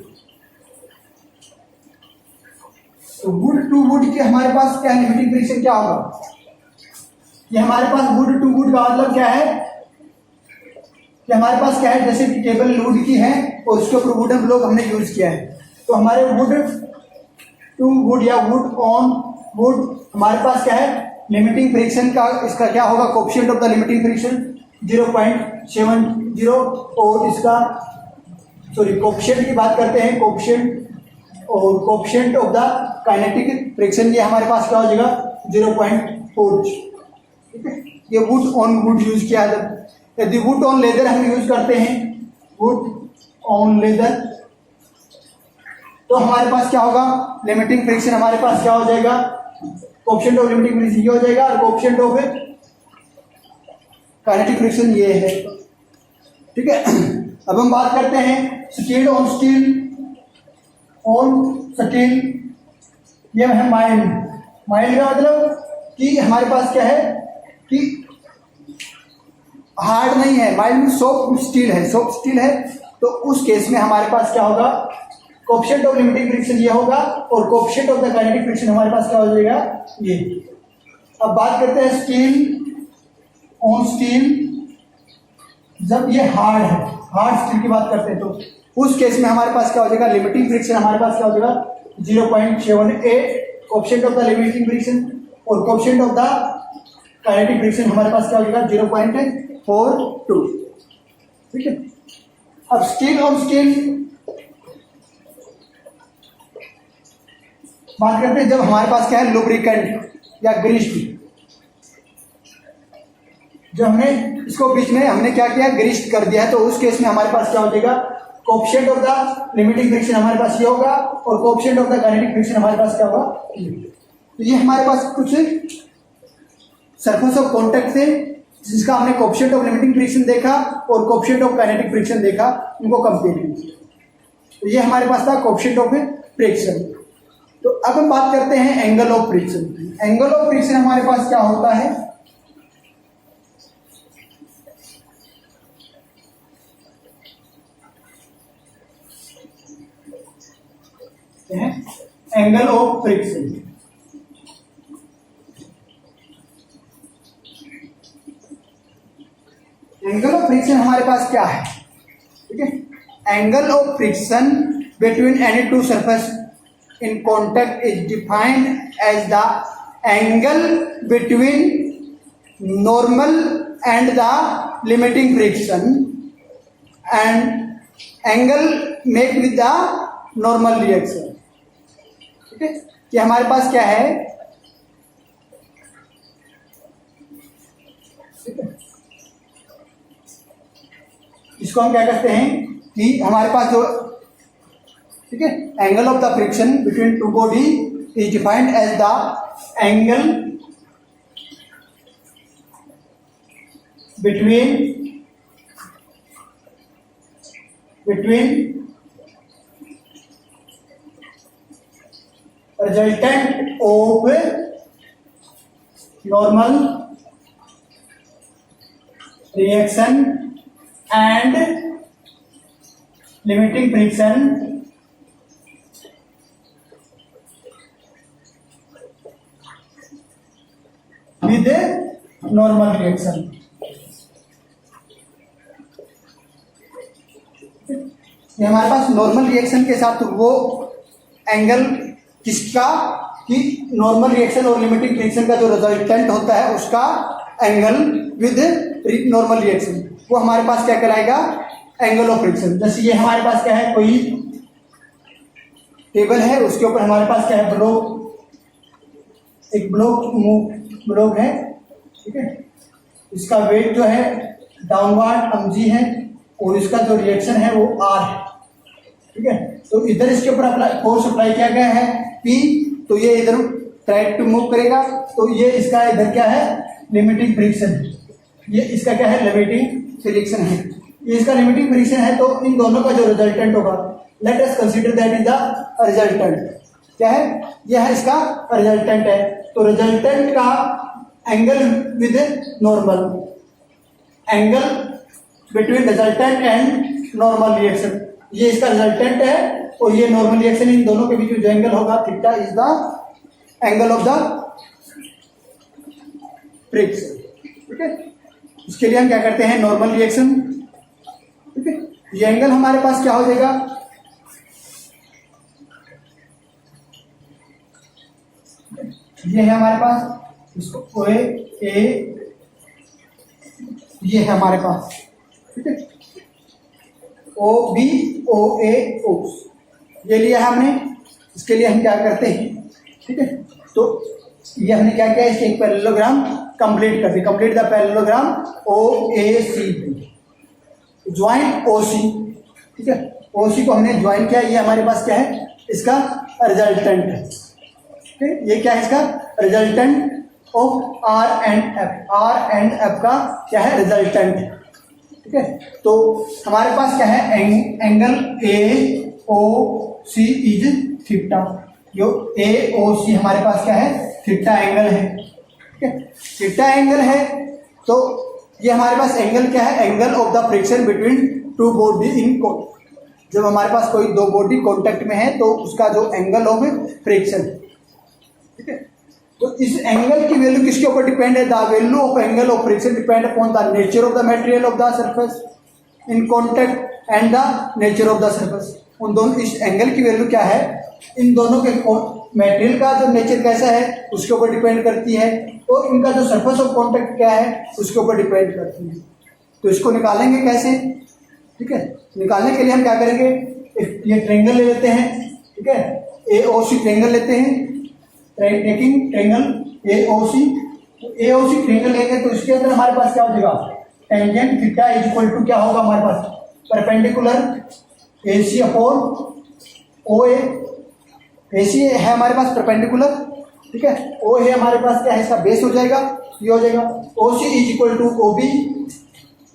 [SPEAKER 1] तो वुड टू वुड के हमारे पास क्या है, लिमिटिंग फ्रिक्शन क्या होगा. ये हमारे पास वुड टू वुड का मतलब क्या है कि हमारे पास क्या है, जैसे कि टेबल वुड की है और उसके ऊपर वुडन ब्लॉक हमने यूज किया है. तो हमारे वुड टू वुड या वुड ऑन वुड हमारे पास क्या है, लिमिटिंग फ्रिक्शन का इसका क्या होगा, coefficient of the limiting friction 0.70 और इसका कोएफिशिएंट की बात करते हैं, कोएफिशिएंट और coefficient of the kinetic friction ये हमारे पास क्या हो जाएगा 0.4. ठीक है, ये वुड ऑन वुड यूज किया है. यदि वुड ऑन लेदर हम यूज करते हैं, वुड ऑन लेदर, तो हमारे पास क्या होगा, लिमिटिंग फ्रिक्शन हमारे पास क्या हो जाएगा, कोएफिशिएंट ऑफ लिमिटिंग फ्रिक्शन ये हो जाएगा और कोएफिशिएंट ऑफ काइनेटिक फ्रिक्शन ये है. ठीक है, अब हम बात करते हैं steel on steel. On steel ये है माइल्ड. माइल्ड का मतलब कि हमारे पास क्या है कि हार्ड नहीं है, माइल्ड में सॉफ्ट स्टील है, सॉफ्ट स्टील है. तो उस केस में हमारे पास क्या होगा, कोएफिशिएंट ऑफ लिमिटिंग फ्रिक्शन ये होगा और coefficient of the kinetic friction हमारे पास क्या हो जाएगा ये. अब बात करते हैं स्टील ऑन स्टील. जब ये हार्ड है, हार्ड स्टील की बात करते हैं, तो उस केस में हमारे पास क्या हो जाएगा, लिमिटिंग फ्रिक्शन हमारे पास क्या हो जाएगा 0.78 coefficient of the limiting friction और coefficient of the kinetic friction हमारे पास क्या हो जाएगा 0.42. ठीक है, अब स्टील ऑन स्टील बात करते हैं. जब हमारे पास क्या है, लुब्रिकेंट या ग्रीस्ड, जो हमने इसको बीच में हमने क्या किया, ग्रीस्ड कर दिया है, तो उस केस में हमारे पास क्या हो जाएगा, coefficient of the limiting friction हमारे पास ये होगा और coefficient of the kinetic friction हमारे पास क्या होगा. तो ये हमारे पास कुछ सरफेस ऑफ कांटेक्ट थे जिसका हमने कोएफिशिएंट ऑफ लिमिटिंग फ्रिक्शन देखा और कोएफिशिएंट ऑफ काइनेटिक फ्रिक्शन देखा, उनको कंपेयर किया. तो ये हमारे पास था कोएफिशिएंट ऑफ फ्रिक्शन. तो अब हम बात करते हैं angle of friction. Angle of friction हमारे पास क्या होता है, angle of friction. Angle of friction हमारे पास क्या है. ठीक है, angle of friction between any two surface in contact is defined as the angle between normal and the limiting friction and angle made with the normal reaction. ठीक है, कि हमारे पास क्या है, इसको हम क्या कहते हैं कि हमारे पास जो, ठीक है, angle of the friction between two body is defined as the angle between resultant of normal reaction and limiting friction with a normal reaction. ये हमारे पास नॉर्मल रिएक्शन के साथ वो एंगल किसका कि नॉर्मल रिएक्शन और लिमिटिंग रिएक्शन का जो रिजल्टेंट होता है उसका एंगल विद नॉर्मल रिएक्शन, वो हमारे पास क्या कहलाएगा, एंगल ऑफ फ्रिक्शन. जैसे ये हमारे पास क्या है, कोई टेबल है, उसके ऊपर हमारे पास क्या है, ब्लॉक, एक ब्लॉक है, ठीक है, इसका वेट जो है डाउनवर्ड mg है और इसका जो रिएक्शन है वो r है. ठीक है। तो इधर इसके ऊपर फोर्स अप्लाई किया गया है P, तो ये इधर ट्राई टू मूव करेगा, तो ये इसका इधर क्या है, लिमिटिंग फ्रिक्शन। ये इसका क्या है, लिमिटिंग फ्रिक्शन है, ये इसका लिमिटिंग फ्रिक्शन है। तो इन दोनों का जो रिजल्टेंट होगा, let us consider that is the resultant. क्या है, यह है इसका रिजल्टेंट है। तो रिजल्टेंट का angle with normal, angle between resultant and normal reaction, ये इसका रिजल्टेंट है, और ये नॉर्मल रिएक्शन, इन दोनों के बीच में जो एंगल होगा, theta is the angle of the friction. ठीक है, इसके लिए हम क्या करते हैं, नॉर्मल रिएक्शन। ठीक है, ये एंगल हमारे पास क्या हो जाएगा, ये है हमारे पास, इसको ओ ए, ये है हमारे पास। ठीक है, ओ बी ओ ए ओ, ये लिया है हमने। इसके लिए हम क्या करते हैं, ठीक है, तो ये हमने क्या किया, इसके एक पैरेललोग्राम कंप्लीट कर दिया। Complete the parallelogram O A C B, join O C. ठीक है, ओ सी को हमने ज्वाइन किया, ये हमारे पास क्या है, इसका रिजल्टेंट है। ठीक है, ये क्या है, इसका resultant of R and F, R and F का क्या है, रिजल्टेंट। ठीक है, तो हमारे पास क्या है, angle A O C is theta, जो ए ओ सी हमारे पास क्या है, थीटा एंगल है। ठीक है, थीटा एंगल है, तो ये हमारे पास एंगल क्या है, angle of the friction between two body in contact. जब हमारे पास कोई दो बॉडी कॉन्टैक्ट में है, तो उसका जो एंगल ऑफ फ्रिक्शन। ठीक है, तो इस एंगल की वैल्यू किसके ऊपर डिपेंड है, the value of angle of friction depend upon the nature of the material of the surface in contact and the nature of the surface. उन दोनों, इस एंगल की वैल्यू क्या है, इन दोनों के मटेरियल का जो नेचर कैसा है उसके ऊपर डिपेंड करती है, और इनका जो सरफेस ऑफ कॉन्टैक्ट क्या है उसके ऊपर डिपेंड करती है। तो इसको निकालेंगे कैसे, ठीक है, निकालने के लिए हम क्या करेंगे, ये ट्रायंगल ले लेते हैं। ठीक है, ए ओ सी ट्रायंगल लेते हैं, taking triangle A O C. A O C triangle लेंगे तो इसके अंदर हमारे पास क्या हो जाएगा, tangent theta is equal to क्या होगा हमारे पास, perpendicular A C upon O ए। ए सी है हमारे पास परपेंडिकुलर, ठीक है, ओ है हमारे पास क्या है, इसका बेस हो जाएगा, ये हो जाएगा O C is equal to O B,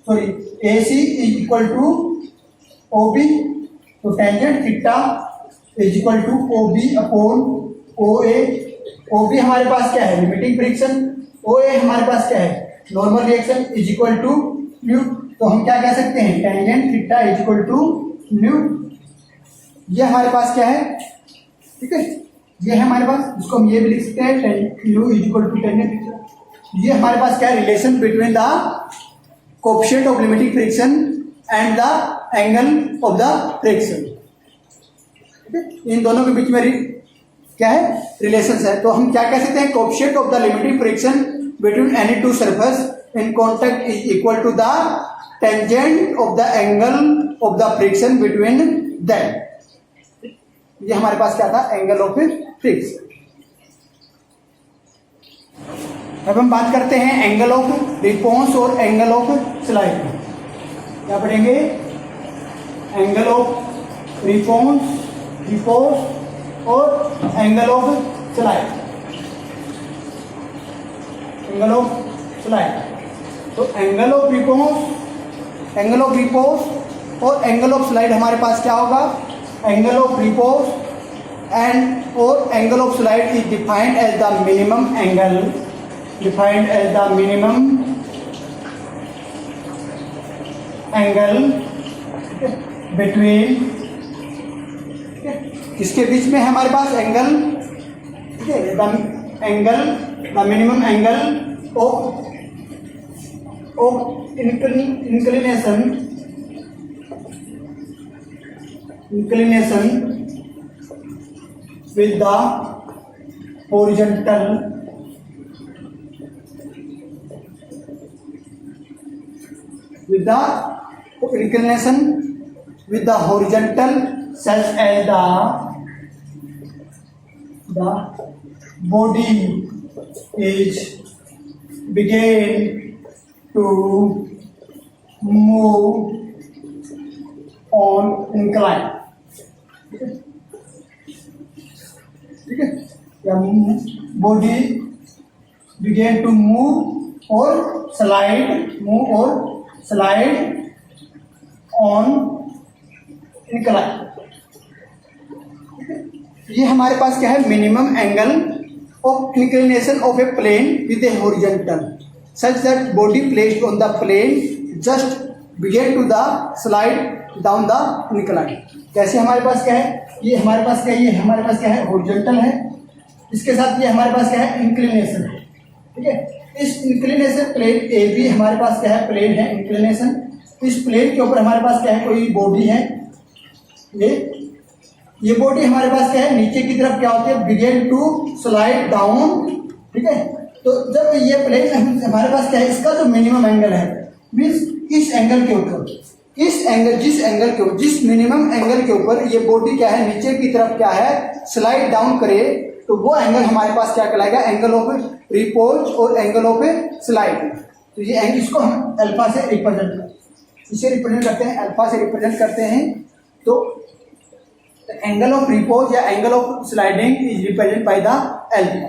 [SPEAKER 1] sorry A C is equal to O B. तो tangent theta is equal to O B upon O A. O B हमारे पास क्या है, लिमिटिंग फ्रिक्शन, ओ ए हमारे पास क्या है, normal reaction is equal to nu. तो हम क्या कह सकते हैं, tangent theta is equal to nu. ये हमारे पास क्या है, ठीक है, ये है हमारे पास, इसको हम ये भी लिख सकते हैं, mu is equal to tangent theta. ये हमारे पास क्या है, relation between the coefficient of limiting friction and the angle of the friction. ठीक है, इन दोनों के बीच में क्या है, रिलेशंस है। तो हम क्या कह सकते हैं, coefficient of the limiting friction between any two surface in contact is equal to the tangent of the angle of the friction between them. ये हमारे पास क्या था, एंगल ऑफ फ्रिक्शन। अब हम बात करते हैं एंगल ऑफ रिस्पॉन्स और एंगल ऑफ स्लाइड। क्या पढ़ेंगे, एंगल ऑफ रिस्पॉन्स और angle of slide. Angle of slide, तो एंगल ऑफ रिस्पॉन्स और एंगल ऑफ स्लाइड हमारे पास क्या होगा, एंगल ऑफ रिस्पॉन्स एंड और angle of slide is defined as the minimum angle, defined as the minimum angle between, किसके बीच में है हमारे पास एंगल, ठीक है, the angle, the minimum angle of inclination with the horizontal such as the body is begin to move on incline। ठीक है, या बॉडी बिगेन टू मूव और स्लाइड ऑन इंक्लाइन। ये हमारे पास क्या है, minimum angle of inclination of a plane with a horizontal such that body placed on the plane just begin to the slide down the incline. जैसे हमारे पास क्या है, ये हमारे पास क्या है, ये हमारे पास क्या है, हॉरिजॉन्टल है, इसके साथ ये हमारे पास क्या है, इंक्लिनेशन है। ठीक है, इस इंक्लिनेशन प्लेन ए बी हमारे पास क्या है, प्लेन है इंक्लिनेशन। इस प्लेन के ऊपर हमारे पास क्या है, कोई बॉडी है, ये बॉडी हमारे पास क्या है, नीचे की तरफ क्या होती है, बिगेन टू स्लाइड डाउन। ठीक है, तो जब ये प्लेन हमारे पास क्या है, इसका जो मिनिमम एंगल है, मीन्स इस एंगल के ऊपर, जिस मिनिमम एंगल के ऊपर ये बॉडी क्या है, नीचे की तरफ क्या है, स्लाइड डाउन करे, तो वो एंगल हमारे पास क्या कहलाएगा, एंगल ऑफ रिपोज और एंगल ऑफ स्लाइड। तो ये एंगल, इसको हम अल्फा से रिप्रेजेंट करते हैं, अल्फा से रिप्रेजेंट करते हैं। तो एंगल ऑफ रिपोज या angle of sliding is represent by the alpha.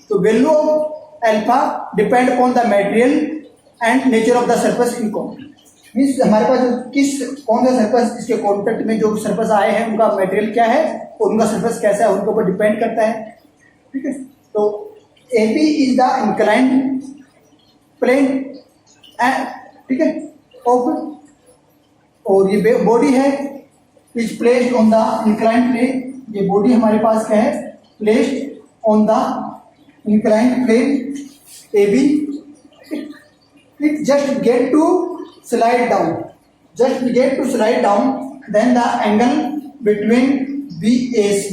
[SPEAKER 1] तो value of alpha depend upon the material and nature of the surface in contact. Means हमारे पास कौन सा सरफेस, इसके कॉन्टैक्ट में जो सरफेस आए हैं उनका मटेरियल क्या है और उनका सरफेस कैसा है, उनके ऊपर डिपेंड करता है। ठीक है, तो A B is the inclined plane, ठीक है, और ये बॉडी है is placed on the inclined plane. ये बॉडी हमारे पास क्या है, placed on the inclined plane A B. It just get to slide down, then the angle between BAC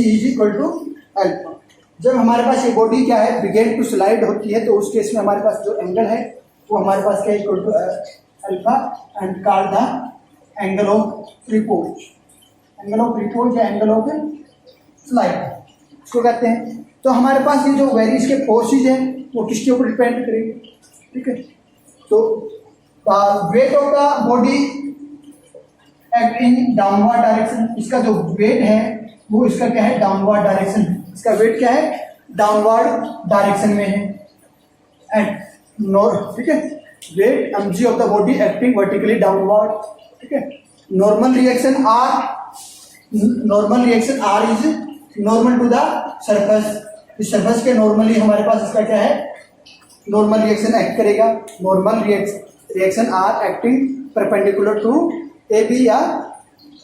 [SPEAKER 1] is equal to alpha। जब हमारे पास ये बॉडी क्या है, बिगेन टू स्लाइड होती है, तो उस केस में हमारे पास जो एंगल है वो हमारे पास क्या है, equal to alpha and called the angle of repose या एंगल ऑफ स्लाइड इसको कहते हैं। तो हमारे पास ये जो वेरियस के फोर्सेज हैं वो किसके ऊपर डिपेंड करेंगे। ठीक है, तो wait of the body act in downward direction. इसका जो वेट है वो इसका क्या है, डाउनवर्ड डायरेक्शन है। इसका वेट क्या है, डाउनवर्ड डायरेक्शन में है। एंड ठीक है, weight mg of the body acting vertically downward. ठीक है, normal reaction R is normal to the surface. इस सरफेस के नॉर्मली हमारे पास इसका क्या है, नॉर्मल रिएक्शन एक्ट करेगा। Normal reaction R acting perpendicular to A B या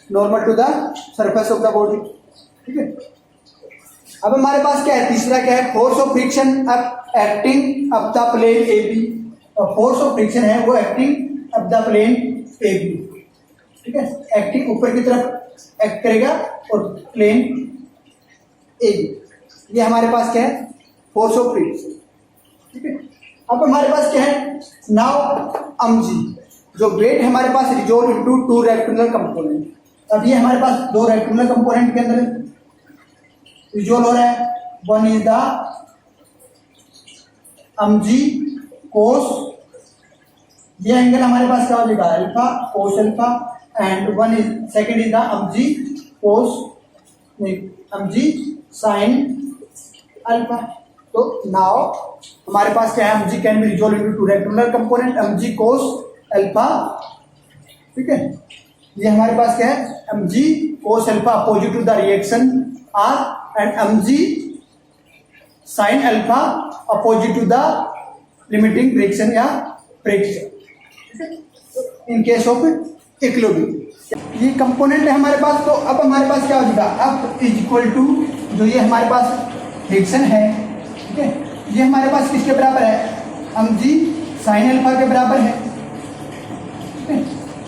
[SPEAKER 1] normal to the surface of the body. ठीक है, अब हमारे पास क्या है, तीसरा क्या है, force of friction acting up the plane A B. और फोर्स ऑफ फ्रिक्शन है वो acting up the plane A B. ठीक है, एक्टिंग ऊपर की तरफ एक्ट करेगा और प्लेन ए बी, ये हमारे पास क्या है, फोर्स ऑफ फ्रिक्शन। ठीक है, अब हमारे पास क्या है, नाउ mg जो वेट है हमारे पास resolve into two rectangular component. अब ये हमारे पास दो रेक्टेंगुलर कंपोनेंट के अंदर रिजॉल्व हो रहा है। One is the mg cos, ये एंगल हमारे पास क्या हो जाएगा, alpha cos alpha, and one is second is the mg cos mg sine alpha. तो नाउ हमारे पास क्या है, mg can be resolve into two rectangular component mg cos alpha. ठीक है, ये हमारे पास क्या है, mg cos alpha opposite to the reaction r and mg sine alpha opposite to the limiting friction या friction in case of equilibrium. ये component है हमारे पास। तो अब हमारे पास क्या हो जाएगा, अब इज इक्वल टू जो ये हमारे पास फ्रिक्शन है, ठीक है, ये हमारे पास किसके बराबर है, mg साइन अल्फा के बराबर है। ठीक है,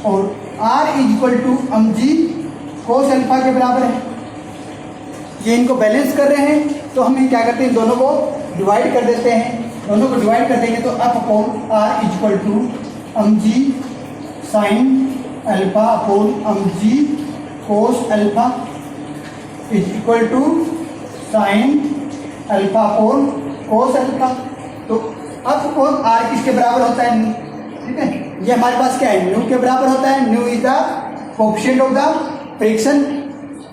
[SPEAKER 1] और r is equal to mg cos alpha के बराबर है। ये इनको बैलेंस कर रहे हैं, तो हम क्या करते हैं, दोनों को डिवाइड कर देते हैं। दोनों को डिवाइड कर देंगे तो up upon r is equal to mg sine alpha upon mg cos alpha is equal to sine alpha upon cos alpha. तो अप अपॉन r किसके बराबर होता है, ठीक है, ये हमारे पास क्या है, न्यू के बराबर होता है। Mu is the coefficient of the friction,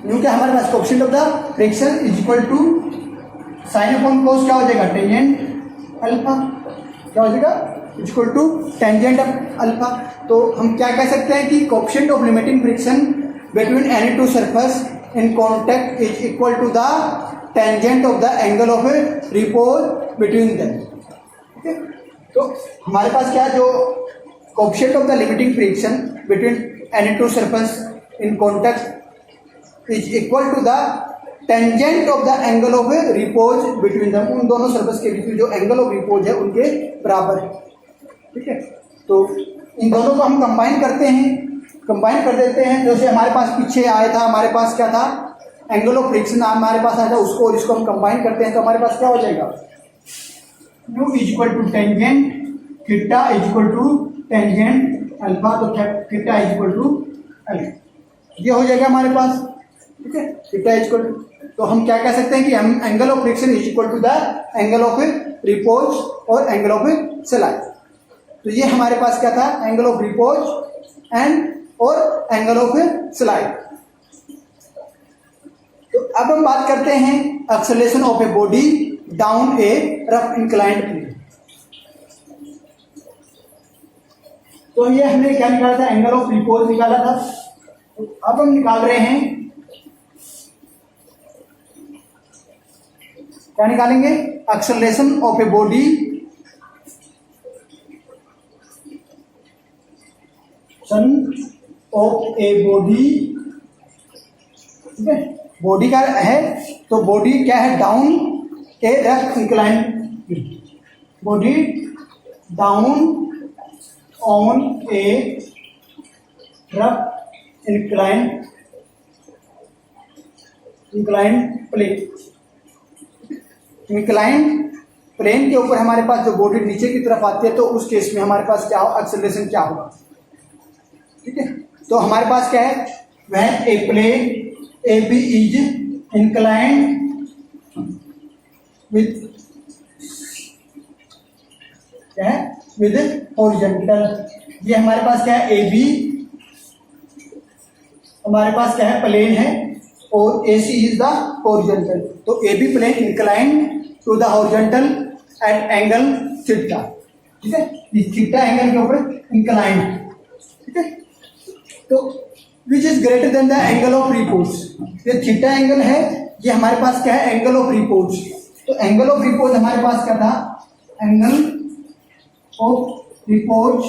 [SPEAKER 1] mu क्या हमारे पास coefficient of the friction is equal to sine upon cos क्या हो जाएगा टेंजेंट अल्फा, क्या हो जाएगा इक्वल टू टेंजेंट अल्फा। तो हम क्या कह सकते हैं कि coefficient of limiting friction between any two surface in contact is equal to the tangent of the angle of repose between them. ठीक है, तो हमारे पास क्या जो coefficient of the limiting friction between any two surface in contact is equal to the tangent of the angle of repose between them, उन दोनों surface के बीच में जो एंगल ऑफ रिपोज है उनके बराबर है। ठीक है, तो इन दोनों को हम कंबाइन करते हैं, कंबाइन कर देते हैं। जैसे हमारे पास पीछे आया था, हमारे पास क्या था एंगल ऑफ फ्रिक्शन हमारे पास आया था, उसको और इसको हम कंबाइन करते हैं तो हमारे पास क्या हो जाएगा u is equal to tangent theta is equal to tangent alpha, तो theta is equal to alpha, ये हो जाएगा हमारे पास। ठीक है, थीटा इज इक्वल टू, तो हम क्या कह सकते हैं कि हम angle of friction is equal to the angle of repose और एंगल ऑफ स्लाइड। तो ये हमारे पास क्या था एंगल ऑफ रिपोज एंड और एंगल ऑफ स्लाइड। तो अब हम बात करते हैं acceleration of a body down a rough inclined plane. तो ये हमने क्या निकाला था एंगल ऑफ रिपोज निकाला था। तो अब हम निकाल रहे हैं क्या निकालेंगे acceleration of a body of a body. ठीक है, बॉडी का है तो बॉडी क्या है down a rough inclined, body down on a rough inclined plane. Inclined plane के ऊपर हमारे पास जो बॉडी नीचे की तरफ आती है तो उस केस में हमारे पास क्या हो एक्सेलरेशन क्या होगा। ठीक है, तो हमारे पास क्या है वह a plane A B is inclined with क्या है विद हॉरिजॉन्टल। ये हमारे पास क्या है ए बी हमारे पास क्या है प्लेन है और A C is the horizontal. तो A B plane inclined to the horizontal at angle theta. ठीक है, थीटा एंगल के ऊपर इंक्लाइंड। ठीक है, तो which is greater than the angle of repose. ये थीटा एंगल है, ये हमारे पास क्या है एंगल ऑफ रिपोज। तो एंगल ऑफ रिपोज हमारे पास क्या था एंगल ऑफ रिपोज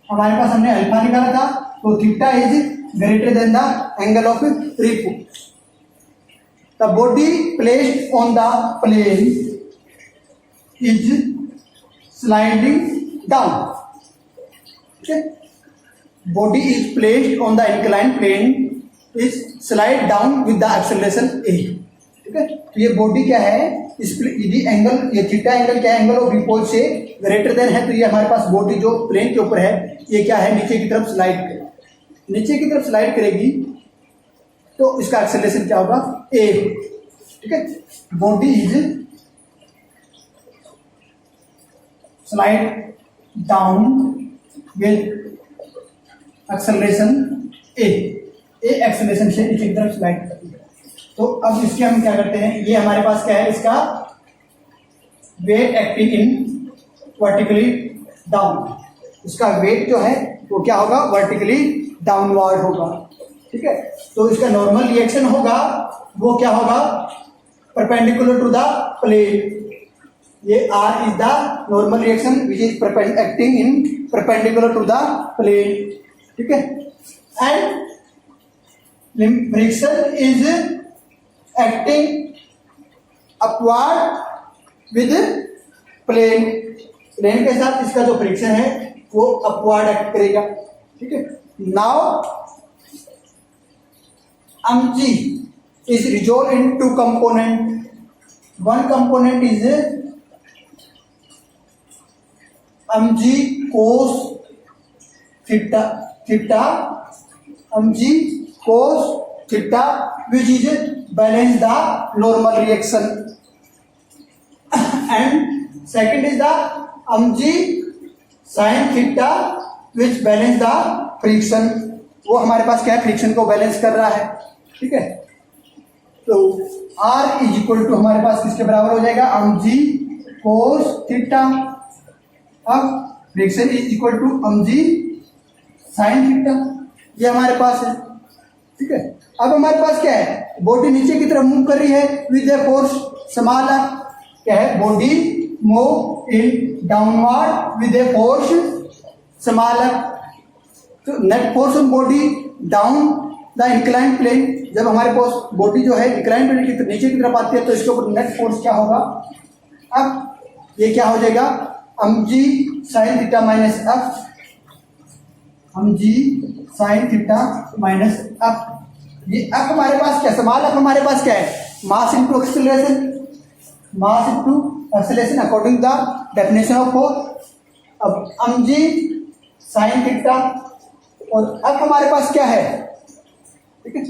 [SPEAKER 1] हमारे पास हमने अल्फा निकाला था, तो theta is greater than the angle of repose. The body placed on the plane is sliding down. ठीक है, body is placed on the inclined plane is slide down with the acceleration a। ठीक है, तो ये body क्या है यदि angle ये थीटा एंगल क्या है एंगल ऑफ रिपोज से ग्रेटर देन है तो ये हमारे पास बॉडी जो प्लेन के ऊपर है ये क्या है नीचे की तरफ स्लाइड करेगी। नीचे की तरफ स्लाइड करेगी तो इसका एक्सेलरेशन क्या होगा a। ठीक है, body is slide down with acceleration A acceleration से नीचे की तरफ स्लाइड करती है। तो अब इसके हम क्या करते हैं ये हमारे पास क्या है इसका weight acting in vertically down, इसका वेट जो है वो क्या होगा वर्टिकली डाउनवर्ड होगा। ठीक है, तो इसका नॉर्मल रिएक्शन होगा वो क्या होगा परपेंडिकुलर टू द प्लेन। ये R is the normal reaction which is acting in perpendicular to the plane. ठीक है, and friction is acting upward with plane. Plane के साथ इसका जो फ्रिक्शन है वो अपवर्ड एक्ट करेगा। ठीक है, now mg is resolved in two component. One component is mg cos theta mg cos theta which is balance the normal reaction and second is the mg sin theta which balance the friction. वो हमारे पास क्या है, friction को balance कर रहा है। ठीक है, तो R इज इक्वल टू हमारे पास किसके बराबर हो जाएगा, mg cos थीटा। अब friction is equal to mg sin theta, ये हमारे पास है। ठीक है, अब हमारे पास क्या है, बॉडी नीचे की तरफ मूव कर रही है with a force small r। क्या है, body move in downward with a force small r। तो net force on body down the inclined plane, जब हमारे पास बॉडी जो है इंक्लाइंड प्लेन की नीचे की तरफ आती है तो इसके ऊपर नेट फोर्स क्या होगा। अब ये क्या हो जाएगा, mg sin theta minus f, mg sin theta minus f। ये f हमारे पास क्या, स्मॉल f हमारे पास क्या है, mass into acceleration, mass into acceleration according the definition of force. अब mg sin थीटा और f हमारे पास क्या है, ठीक है,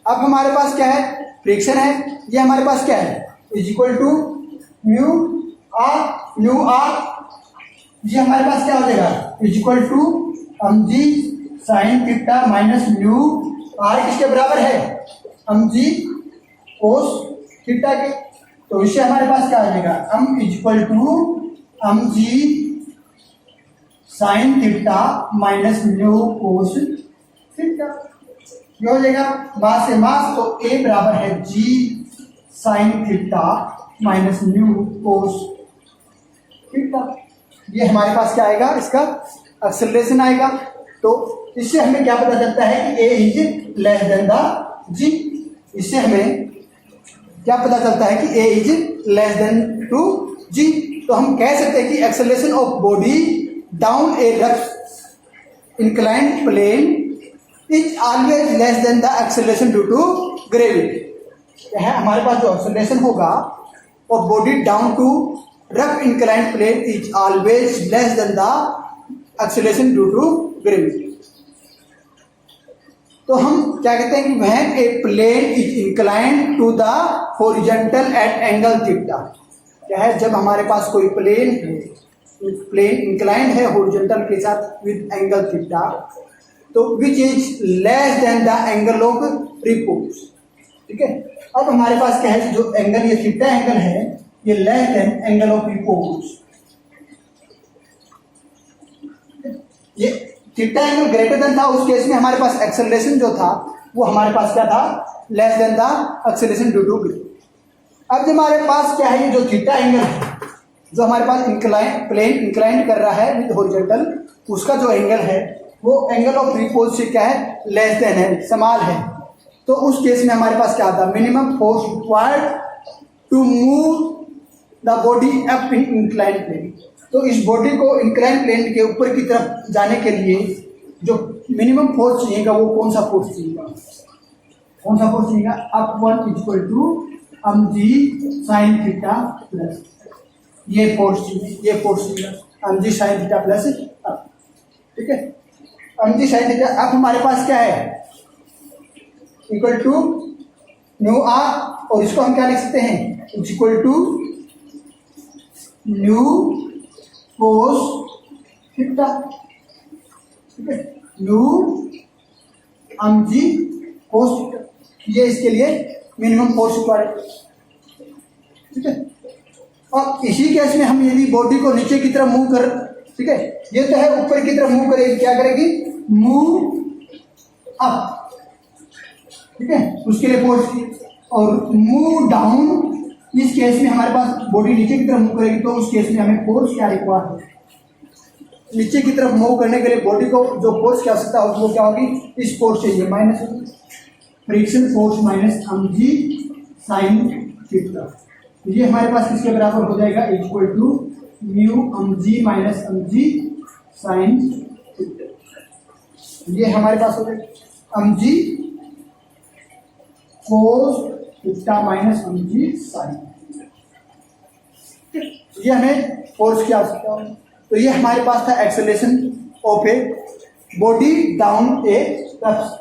[SPEAKER 1] अब हमारे पास क्या है, फ्रिक्शन है, ये हमारे पास क्या है, is equal to new R, ये हमारे पास क्या हो जाएगा, is equal to mg sin theta minus mu R किसके बराबर है, mg cos थीटा के। तो इससे हमारे पास क्या आ जाएगा, m is equal to mg sin theta minus mu cos theta. ये हो जाएगा मास से मास, तो a बराबर है g sin theta minus mu cos theta. ये हमारे पास क्या आएगा, इसका एक्सेलरेशन आएगा। तो इससे हमें क्या पता चलता है कि a is less than the g। इससे हमें क्या पता चलता है कि a is less than to g। तो हम कह सकते हैं कि acceleration of body down a rough inclined plane is always less than the acceleration due to gravity. है हमारे पास जो एक्सेलरेशन होगा और body down to rough inclined plane is always less than the acceleration due to gravity. तो हम क्या कहते हैं कि when a plane is inclined to the horizontal at angle theta. क्या है, जब हमारे पास कोई प्लेन है, प्लेन इंक्लाइंड है हॉरिजॉन्टल के साथ विद एंगल थीटा, तो which is less than the angle of repose. ठीक है, अब हमारे पास क्या है, जो एंगल ये थीटा एंगल है ये less than angle of repose. ये थीटा एंगल ग्रेटर देन था, उस केस में हमारे पास एक्सेलरेशन जो था वो हमारे पास क्या था, less than the acceleration due to gravity. अब जो हमारे पास क्या है, ये जो थीटा एंगल है जो हमारे पास प्लेन इंक्लाइंड कर रहा है विद हॉरिजॉन्टल, उसका जो एंगल है वो एंगल ऑफ रिपोज से क्या है, लेस देन है, स्मॉल है। तो उस केस में हमारे पास क्या आता है, minimum force required to move the body up in inclined plane. तो इस बॉडी को इंक्लाइंड प्लेन के ऊपर की तरफ जाने के लिए जो मिनिमम फोर्स चाहिएगा वो कौन सा फोर्स चाहिएगा, कौन सा फोर्स चाहिएगा, upward equal to mg sin theta plus ये फोर्स चाहिए, ये फोर्स चाहिए mg sin theta plus up. ठीक है, mg sin थीटा अब हमारे पास क्या है, इक्वल टू न्यू आर, और इसको हम क्या लिख सकते हैं, equal to mu cos theta. ठीक है, न्यू mg कोस थीटा, ये इसके लिए मिनिमम फोर्स रिक्वायर्ड। ठीक है, और इसी केस में हम यदि बॉडी को नीचे की तरफ मूव कर, ठीक है, ये तो है ऊपर की तरफ मूव करेगी, क्या करेगी, मूव अप। ठीक है, उसके लिए फोर्स की, और मूव डाउन, इस केस में हमारे पास बॉडी नीचे की तरफ मूव करेगी तो उस केस में हमें फोर्स क्या रिक्वायर है, नीचे की तरफ मूव करने के लिए बॉडी को जो फोर्स की आवश्यकता होगी वो क्या होगी, इस फोर्स चाहिए, minus friction force minus mg sin theta. ये हमारे पास किसके बराबर हो जाएगा, equal to mu mg minus mg sin theta. ये हमारे पास हो जाएगा mg cos theta minus mg sin। ये हमें फोर्स की आवश्यकता है। तो ये हमारे पास था acceleration of a body down a rough.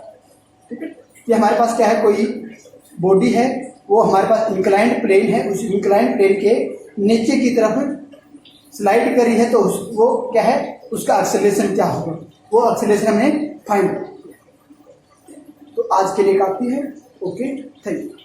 [SPEAKER 1] ठीक है, ये हमारे पास क्या है, कोई बॉडी है वो हमारे पास इंक्लाइंड प्लेन है, उस इंक्लाइंड प्लेन के नीचे की तरफ स्लाइड करी है, तो वो क्या है, उसका एक्सेलरेशन क्या होगा, वो एक्सेलरेशन हमने फाइंड। आज के लिए काफ़ी है। Okay, thank you.